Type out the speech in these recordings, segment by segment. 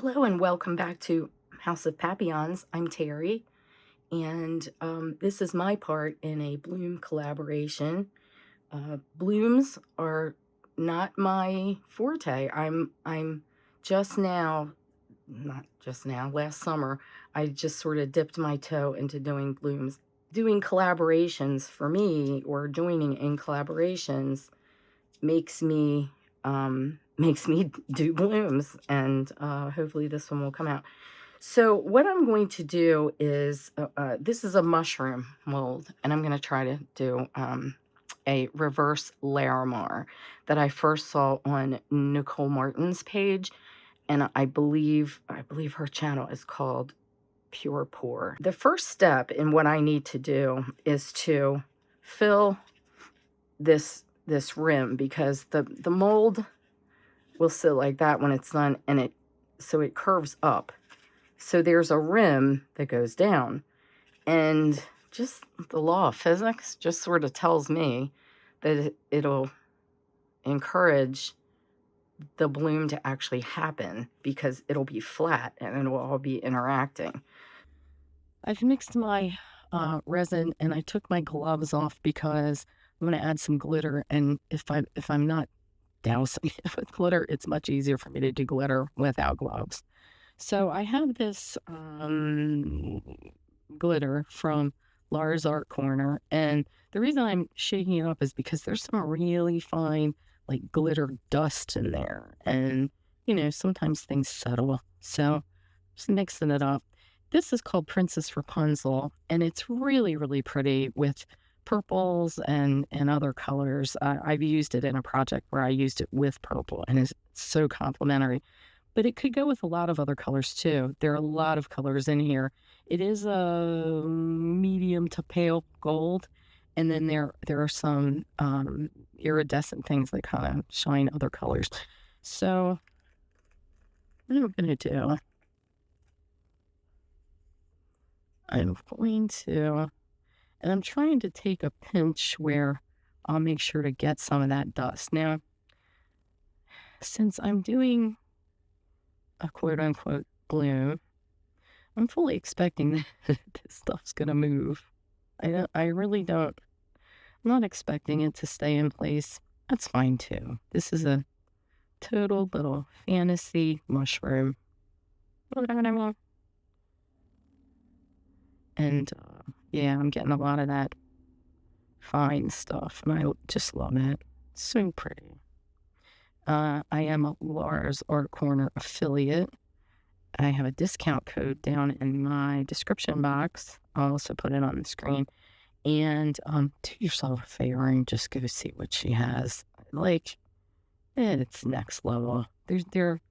Hello and welcome back to House of Papillons. I'm Terry, and this is my part in a Bloom collaboration. Blooms are not my forte. I'm just now, not just now, last summer, I just sort of dipped my toe into doing blooms. Doing collaborations for me, or joining in collaborations, makes me do blooms, and hopefully this one will come out. So what I'm going to do is this is a mushroom mold, and I'm going to try to do a reverse Larimar that I first saw on Nicole Martin's page, and I believe her channel is called Pure Pour. The first step in what I need to do is to fill this rim, because the mold will sit like that when it's done, and it curves up. So there's a rim that goes down, and just the law of physics just sort of tells me that it'll encourage the bloom to actually happen, because it'll be flat and it'll all be interacting. I've mixed my resin, and I took my gloves off because I'm going to add some glitter, and if I'm not dousing it with glitter, it's much easier for me to do glitter without gloves. So I have this glitter from Laura's Art Corner, and the reason I'm shaking it up is because there's some really fine, like, glitter dust in there, and sometimes things settle. So just mixing it up. This is called Princess Rapunzel, and it's really, really pretty with purples and other colors. I've used it in a project where I used it with purple, and it's so complimentary. But it could go with a lot of other colors too. There are a lot of colors in here. It is a medium to pale gold, and then there are some iridescent things that kind of shine other colors. So what I'm going to do, I'm going to, and I'm trying to take a pinch where I'll make sure to get some of that dust. Now, since I'm doing a quote unquote bloom, I'm fully expecting that this stuff's gonna move. I really don't. I'm not expecting it to stay in place. That's fine too. This is a total little fantasy mushroom. You know what I mean? And yeah, I'm getting a lot of that fine stuff, and I just love it. It's so pretty. I am a Laura's Art Corner affiliate. I have a discount code down in my description box. I'll also put it on the screen. And do yourself a favor and just go see what she has. Like, it's next level. There's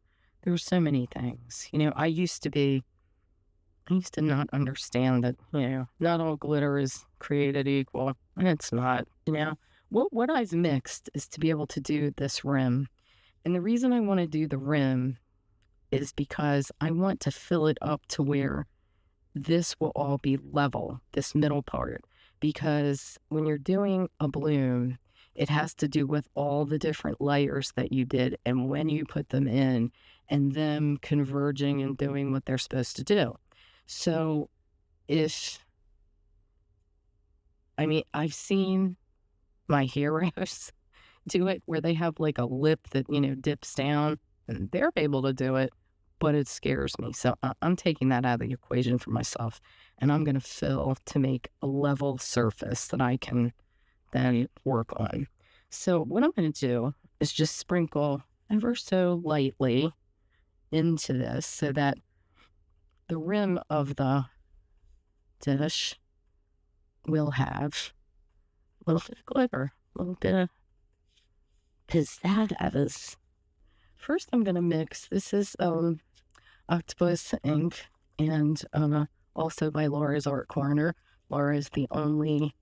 so many things. I used to not understand that, not all glitter is created equal, and it's not. What I've mixed is to be able to do this rim. And the reason I want to do the rim is because I want to fill it up to where this will all be level, this middle part. Because when you're doing a bloom, it has to do with all the different layers that you did and when you put them in, and them converging and doing what they're supposed to do. So I've seen my heroes do it where they have like a lip that, dips down, and they're able to do it, but it scares me. So I'm taking that out of the equation for myself, and I'm going to fill to make a level surface that I can then work on. So what I'm going to do is just sprinkle ever so lightly into this so that the rim of the dish will have a little bit of glitter, a little bit of pizzazz. First, I'm going to mix. This is Octopus ink, and also by Laura's Art Corner. Laura is the only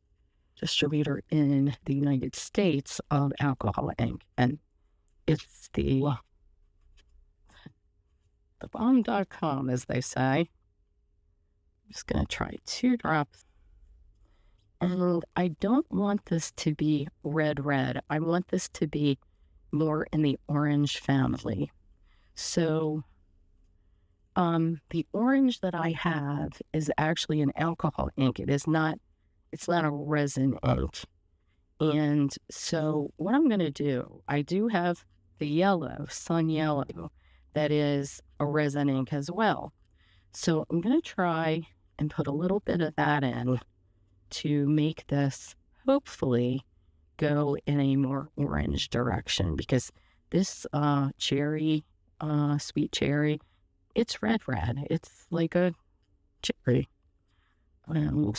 distributor in the United States of alcohol ink, and it's the bomb.com, as they say. I'm just going to try 2 drops. And I don't want this to be red. I want this to be more in the orange family. So The orange that I have is actually an alcohol ink. It's not a resin ink. And so what I'm going to do, I do have the yellow, sun yellow, that is a resin ink as well. So I'm going to try and put a little bit of that in to make this hopefully go in a more orange direction, because this cherry, sweet cherry, it's red. It's like a cherry.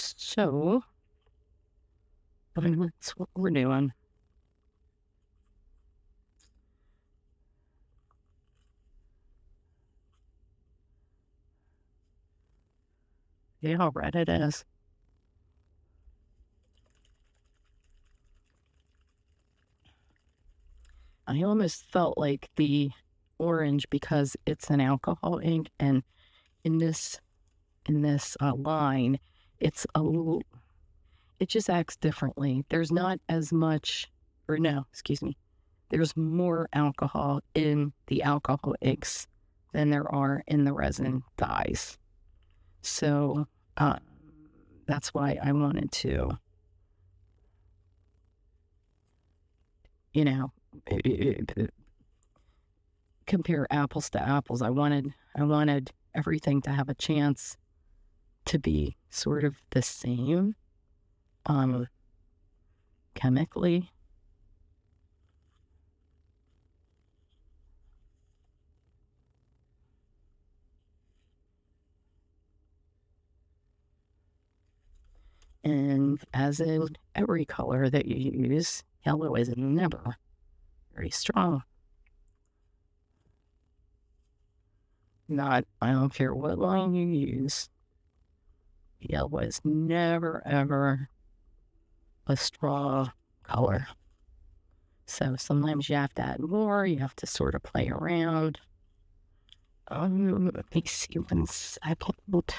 So that's what we're doing. See how red it is? I almost felt like the orange, because it's an alcohol ink, and in this line, it's a little, it just acts differently. There's not as much, or no, excuse me. There's more alcohol in the alcohol inks than there are in the resin dyes. So uh, that's why I wanted to, you know, compare apples to apples. I wanted everything to have a chance to be sort of the same, chemically. And as in every color that you use, yellow is never very strong. I don't care what line you use, yellow is never, ever a strong color. So sometimes you have to add more, you have to sort of play around. Let me see 1 second.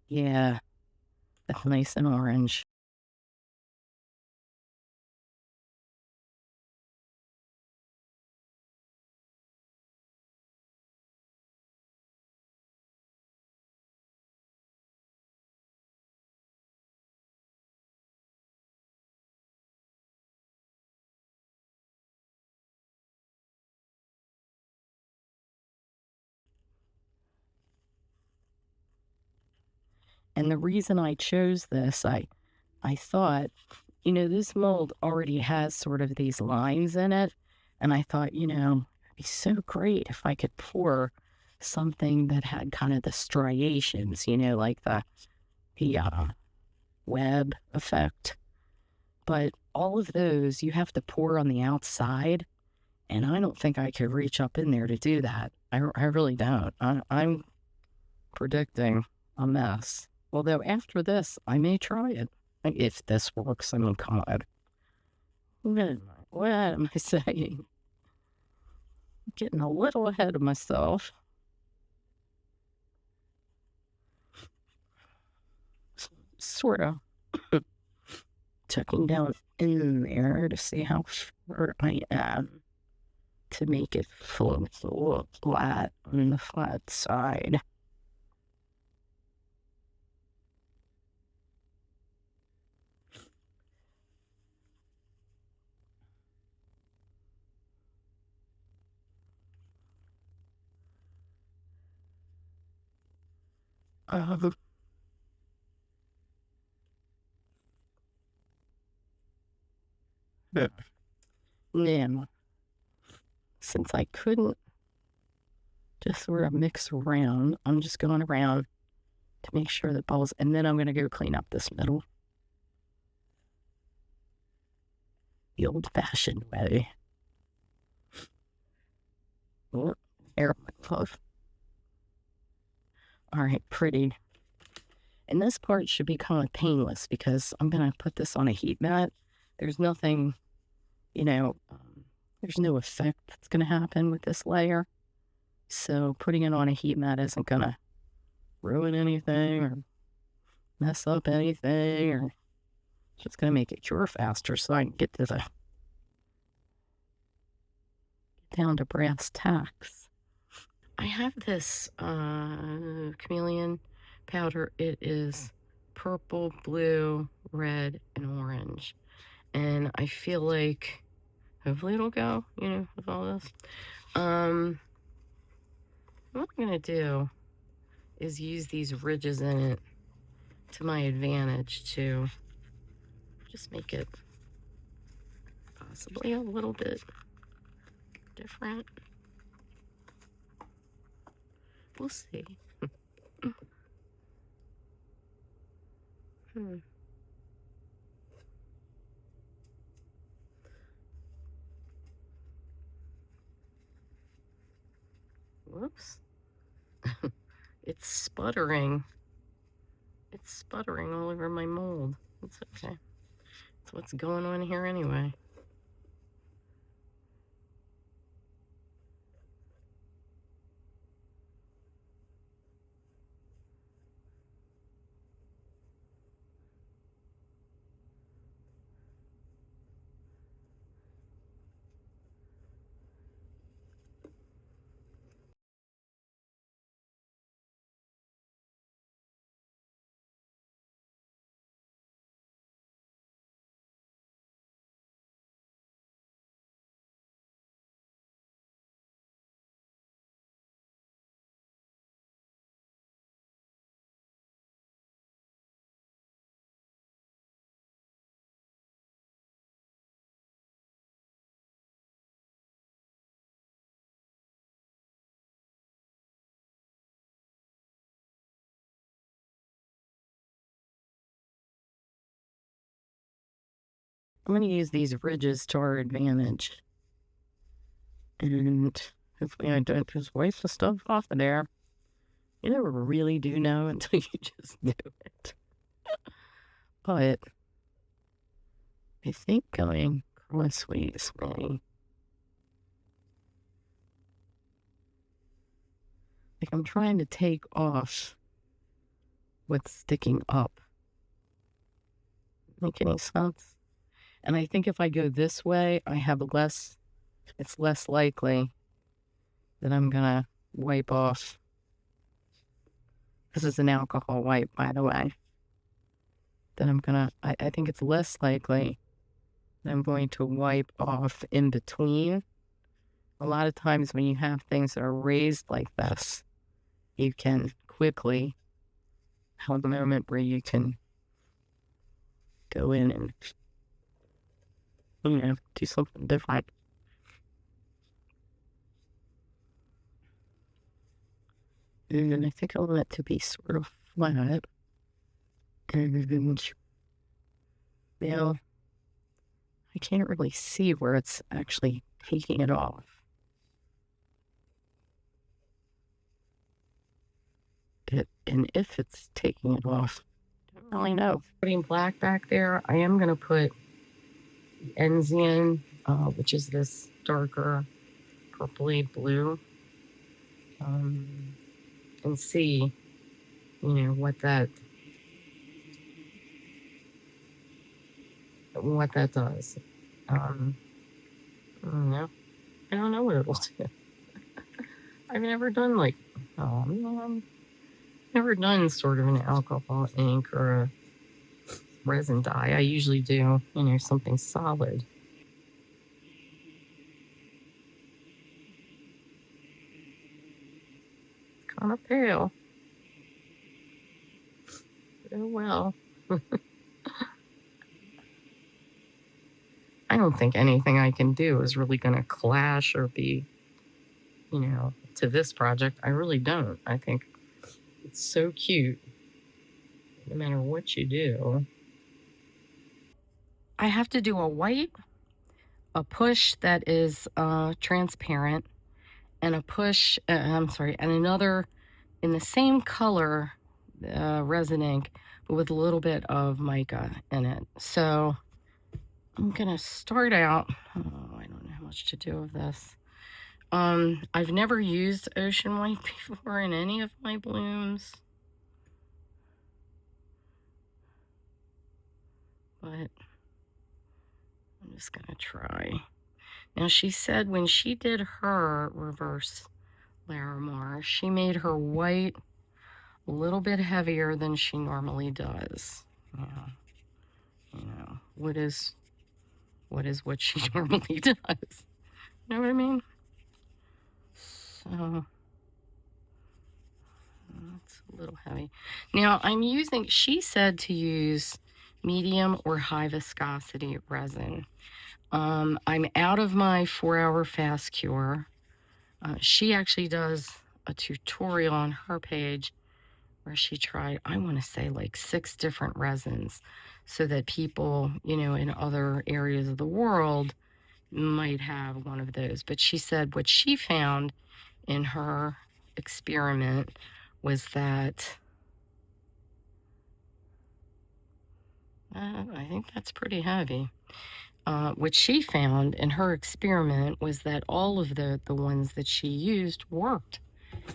Yeah, that's nice and orange. And the reason I chose this, I thought, this mold already has sort of these lines in it. And I thought, it'd be so great if I could pour something that had kind of the striations, like the web effect. But all of those you have to pour on the outside. And I don't think I could reach up in there to do that. I really don't. I'm predicting a mess. Although after this, I may try it. If this works, I mean, come on. What am I saying? Getting a little ahead of myself. Sort of checking down in there to see how far I am to make it float a little flat on the flat side. Uh, Now, since I couldn't just sort of mix around, I'm just going around to make sure that balls, and then I'm going to go clean up this middle the old-fashioned way. Oh, air glove. All right, pretty. And this part should be kind of painless because I'm going to put this on a heat mat. There's nothing, there's no effect that's going to happen with this layer. So putting it on a heat mat isn't going to ruin anything or mess up anything, or it's just going to make it cure faster so I can get down to brass tacks. I have this chameleon powder. It is purple, blue, red, and orange. And I feel like hopefully it'll go, with all this. What I'm gonna do is use these ridges in it to my advantage to just make it possibly a little bit different. We'll see. Hmm. Whoops. It's sputtering. It's sputtering all over my mold. It's okay. That's what's going on here anyway. I'm going to use these ridges to our advantage. And hopefully I don't just waste the stuff off of there. You never really do know until you just do it. But I think going crossways way. Like I'm trying to take off what's sticking up. Make any sense? And I think if I go this way, it's less likely that I'm gonna wipe off. This is an alcohol wipe, by the way. That I think it's less likely that I'm going to wipe off in between. A lot of times when you have things that are raised like this, you can quickly have a moment where you can go in and, do something different. And I think I want it to be sort of flat. And now I can't really see where it's actually taking it off. And if it's taking it off, I don't really know. Putting black back there, I am going to put Enzian, which is this darker purpley blue, and see, what that does. I don't know. I don't know what it will do. I've never done never done sort of an alcohol ink or a resin dye. I usually do, something solid. Kind of pale. Oh well. I don't think anything I can do is really going to clash or be, to this project. I really don't. I think it's so cute, no matter what you do. I have to do a white, a push that is transparent, and and another in the same color resin ink, but with a little bit of mica in it. So I'm gonna start out. Oh, I don't know how much to do of this. I've never used ocean white before in any of my blooms, but I'm just gonna try. Now she said when she did her reverse Larimar. She made her white a little bit heavier than she normally does. Yeah. You know, what is what she normally does. You know what I mean? So that's a little heavy. Now I'm using, she said to use medium or high viscosity resin. I'm out of my 4-hour fast cure. She actually does a tutorial on her page where she tried, I want to say, like 6 different resins so that people, you know, in other areas of the world might have one of those. But she said what she found in her experiment was that I think that's pretty heavy. What she found in her experiment was that all of the ones that she used worked.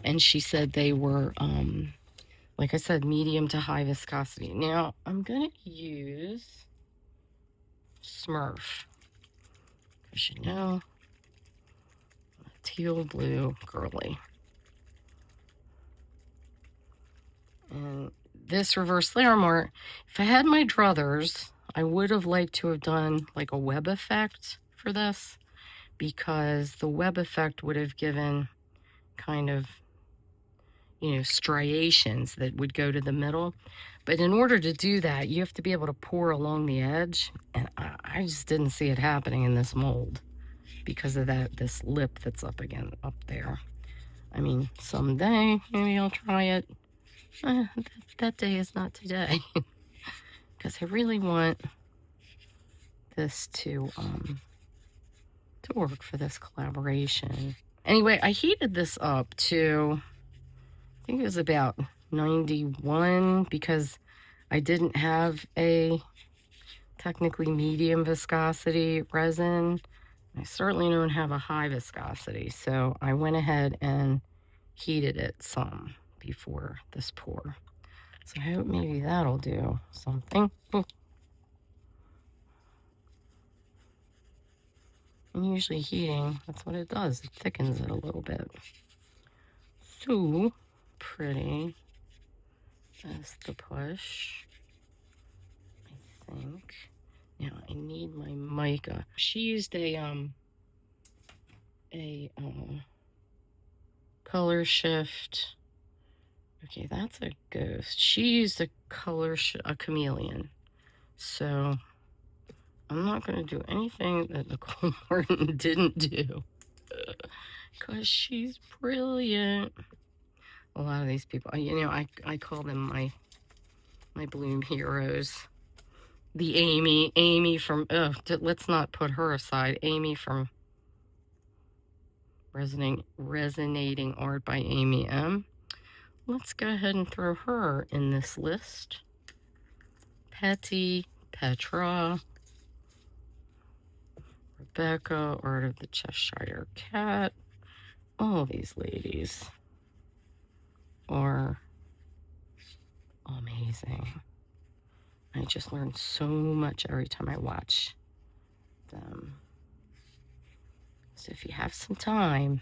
And she said they were, like I said, medium to high viscosity. Now, I'm going to use Smurf. Because you know, teal blue girly. And this reverse Larimar, if I had my druthers, I would have liked to have done like a web effect for this, because the web effect would have given kind of, you know, striations that would go to the middle. But in order to do that, you have to be able to pour along the edge, and I just didn't see it happening in this mold because of this lip that's up there. I mean, someday maybe I'll try it. That day is not today. Because I really want this to work for this collaboration. Anyway, I heated this up to, I think it was about 91, because I didn't have a technically medium viscosity resin. I certainly don't have a high viscosity, so I went ahead and heated it some before this pour. So I hope maybe that'll do something. And usually heating, that's what it does. It thickens it a little bit. So pretty. That's the push, I think. Now I need my mica. She used a color shift. Okay, that's a ghost. She used a chameleon. So I'm not going to do anything that Nicole Martin didn't do, because she's brilliant. A lot of these people, you know, I call them my bloom heroes. The Amy from, let's not put her aside. Amy from Resonating Art by Amy M. Let's go ahead and throw her in this list. Petra, Rebecca, Art of the Cheshire Cat. All these ladies are amazing. I just learn so much every time I watch them. So if you have some time,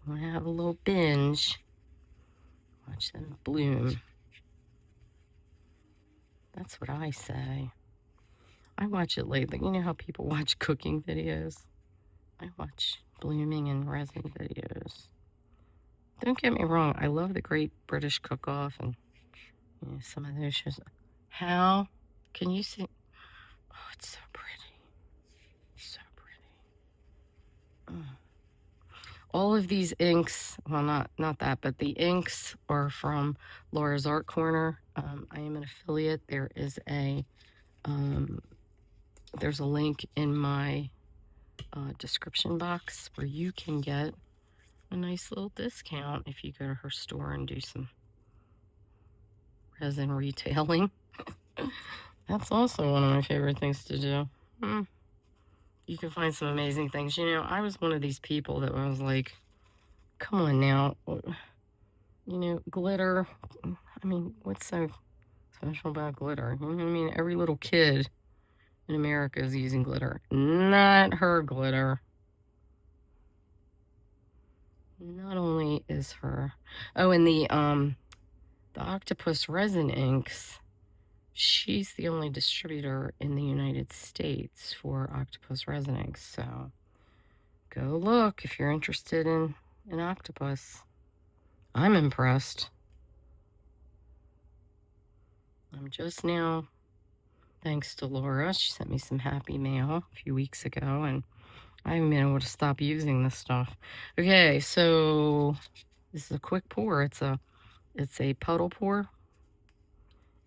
you want to have a little binge, watch them bloom. That's what I say. I watch it lately. You know how people watch cooking videos? I watch blooming and resin videos. Don't get me wrong, I love the Great British Cook-Off and, you know, some of those shows. How can you see? Oh, it's so pretty. So pretty. All of these inks, well, not that, but the inks are from Laura's Art Corner. I am an affiliate. There is there's a link in my description box where you can get a nice little discount if you go to her store and do some resin retailing. That's also one of my favorite things to do. You can find some amazing things. You know, I was one of these people that was like, come on now, you know, glitter. I mean, what's so special about glitter? You know what I mean? Every little kid in America is using glitter. Not her glitter. not only is her, oh, and the octopus resin inks, she's the only distributor in the United States for octopus resin inks. So go look if you're interested in an octopus. I'm impressed. I'm just now, thanks to Laura, she sent me some happy mail a few weeks ago, and I haven't been able to stop using this stuff. Okay, so this is a quick pour. It's a puddle pour,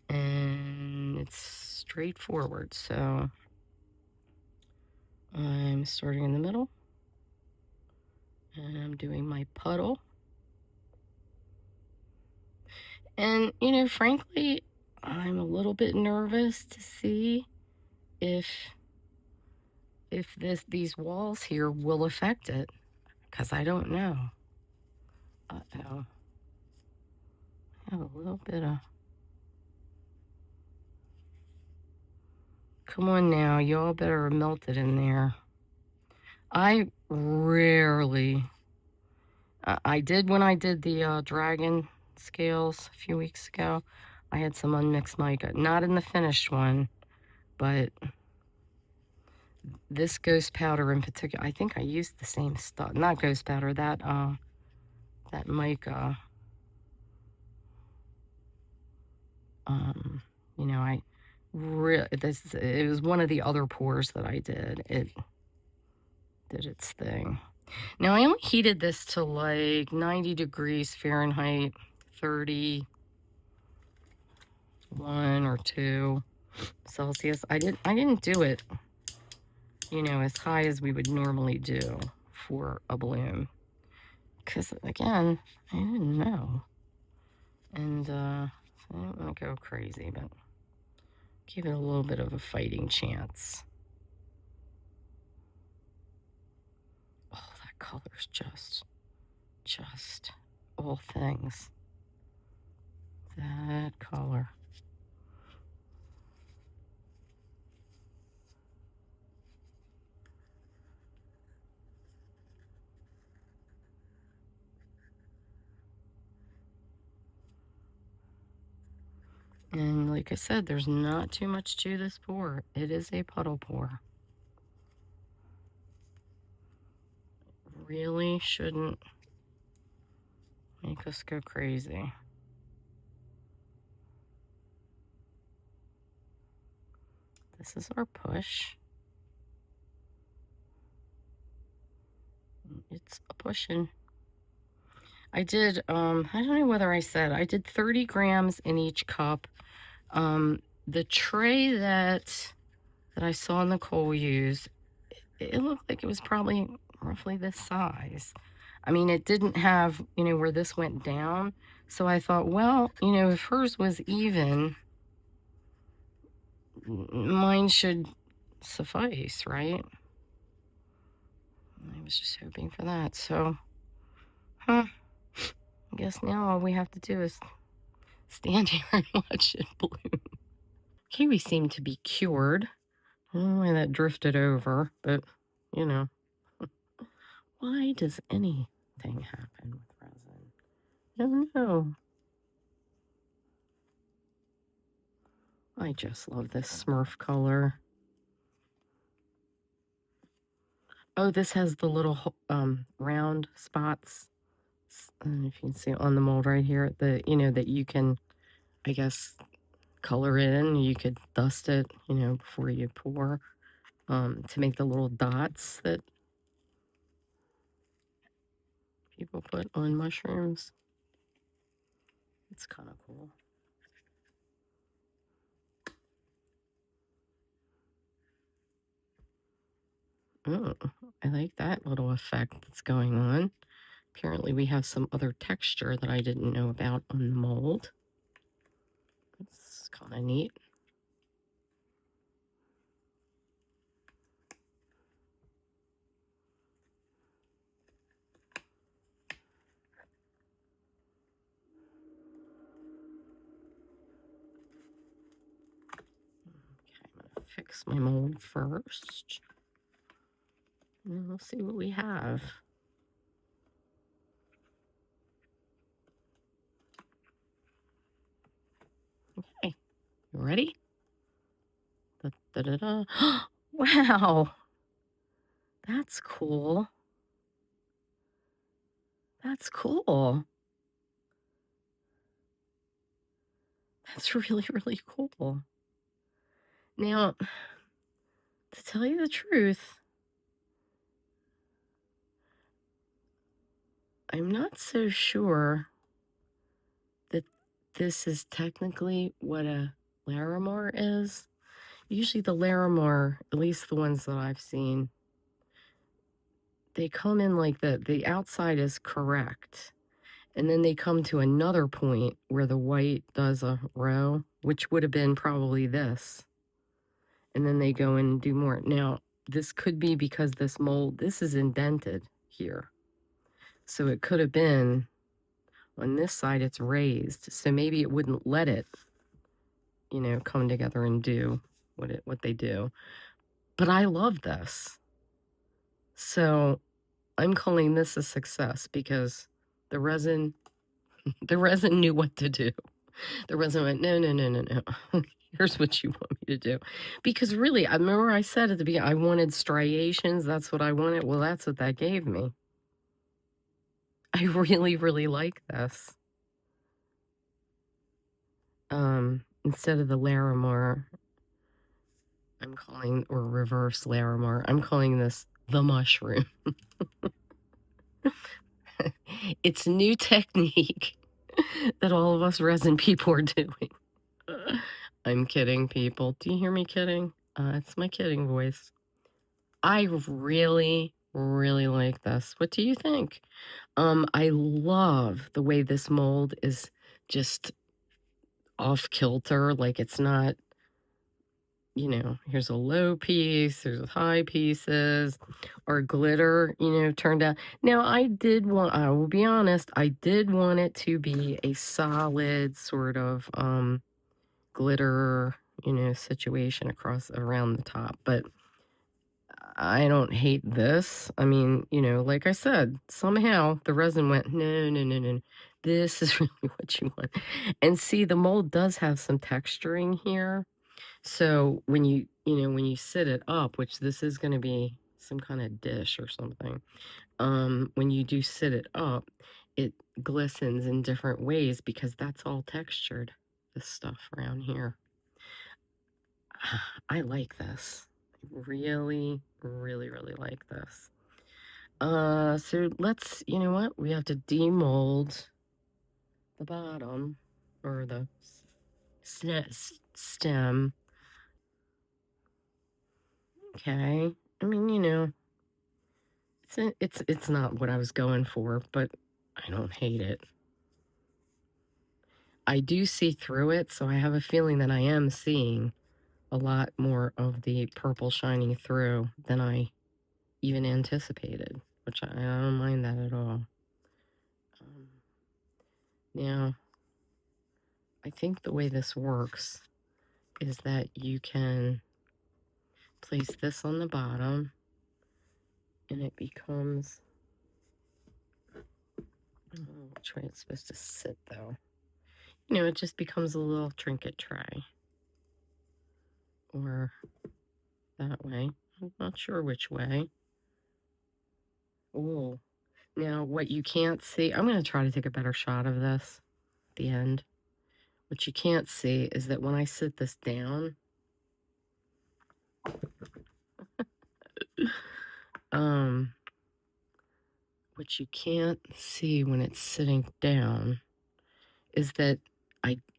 and it's straightforward. So I'm starting in the middle, and I'm doing my puddle. And, frankly, I'm a little bit nervous to see if these walls here will affect it, because I don't know. Uh-oh. I have a little bit of... Come on now, y'all better melt it in there. I rarely... I did when I did the dragon scales a few weeks ago. I had some unmixed mica. Not in the finished one, but this ghost powder in particular, I think I used the same stuff. Not ghost powder, that mica. It was one of the other pours that I did. It did its thing. Now I only heated this to like 90 degrees Fahrenheit, 31 or 2 Celsius. I didn't do it, as high as we would normally do for a bloom. Because again, I didn't know. And I didn't want to go crazy, but give it a little bit of a fighting chance. Oh, that color's just all things. That color. And like I said, there's not too much to this pour. It is a puddle pour. Really shouldn't make us go crazy. This is our push. It's a pushing. I did, I don't know whether I said, I did 30 grams in each cup. The tray that I saw Nicole use, it looked like it was probably roughly this size. I mean, it didn't have, where this went down. So I thought, well, if hers was even, mine should suffice, right? I was just hoping for that. So, I guess now all we have to do is stand here and watch it bloom. Okay, we seem to be cured. I don't know why that drifted over, but, why does anything happen with resin? I don't know. I just love this Smurf color. Oh, this has the little round spots. If you can see on the mold right here, that you can, I guess, color in. You could dust it, before you pour, to make the little dots that people put on mushrooms. It's kind of cool. Oh, I like that little effect that's going on. Apparently we have some other texture that I didn't know about on the mold. It's kind of neat. Okay, I'm gonna fix my mold first. And we'll see what we have. You ready? Da, da, da, da. Wow, that's cool. That's cool. That's really, really cool. Now, to tell you the truth, I'm not so sure that this is technically what a Larimar is. Usually the Larimar, at least the ones that I've seen, they come in like the outside is correct. And then they come to another point where the white does a row, which would have been probably this. And then they go in and do more. Now, this could be because this mold, this is indented here. So it could have been on this side, it's raised. So maybe it wouldn't let it, come together and do what they do. But I love this. So I'm calling this a success because the resin the resin knew what to do. The resin went, no, no, no, no, no. Here's what you want me to do. Because really, I remember I said at the beginning, I wanted striations. That's what I wanted. Well, that's what that gave me. I really, really like this. Instead of the Larimar, I'm calling, or reverse Larimar, I'm calling this the mushroom. It's a new technique that all of us resin people are doing. I'm kidding, people. Do you hear me kidding? It's my kidding voice. I really, really like this. What do you think? I love the way this mold is just off kilter. Like it's not, here's a low piece, there's high pieces, or glitter, turned out. Now, I will be honest, I did want it to be a solid sort of glitter, situation around the top, but I don't hate this. I mean, like I said, somehow the resin went, no, no, no, no, no. This is really what you want. And see, the mold does have some texturing here. So when you sit it up, which this is going to be some kind of dish or something, when you do sit it up, it glistens in different ways because that's all textured, this stuff around here. I like this. Really, really, really like this. So let's, you know what? We have to demold the bottom or the stem. Okay. I mean, it's not what I was going for, but I don't hate it. I do see through it, so I have a feeling that I am seeing a lot more of the purple shining through than I even anticipated, which I don't mind that at all. Now, I think the way this works is that you can place this on the bottom and it becomes, I don't know which way it's supposed to sit though. It just becomes a little trinket tray. Or that way. I'm not sure which way. Oh, now what you can't see, I'm going to try to take a better shot of this at the end. What you can't see is that when I sit this down, what you can't see when it's sitting down is that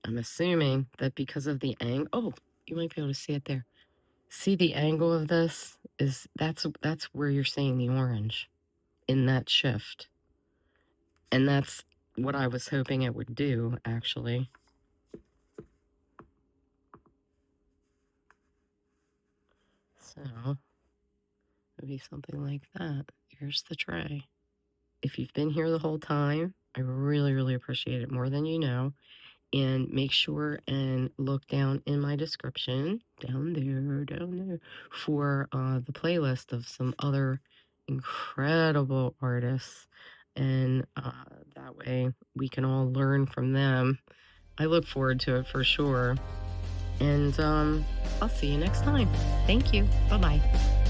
I'm assuming that because of the angle, oh, you might be able to see it there. See the angle of this is that's where you're seeing the orange in that shift. And that's what I was hoping it would do, actually. So, maybe something like that. Here's the tray. If you've been here the whole time, I really, really appreciate it more than you know. And make sure and look down in my description, down there, for the playlist of some other incredible artists. And that way we can all learn from them. I look forward to it for sure. And I'll see you next time. Thank you. Bye bye.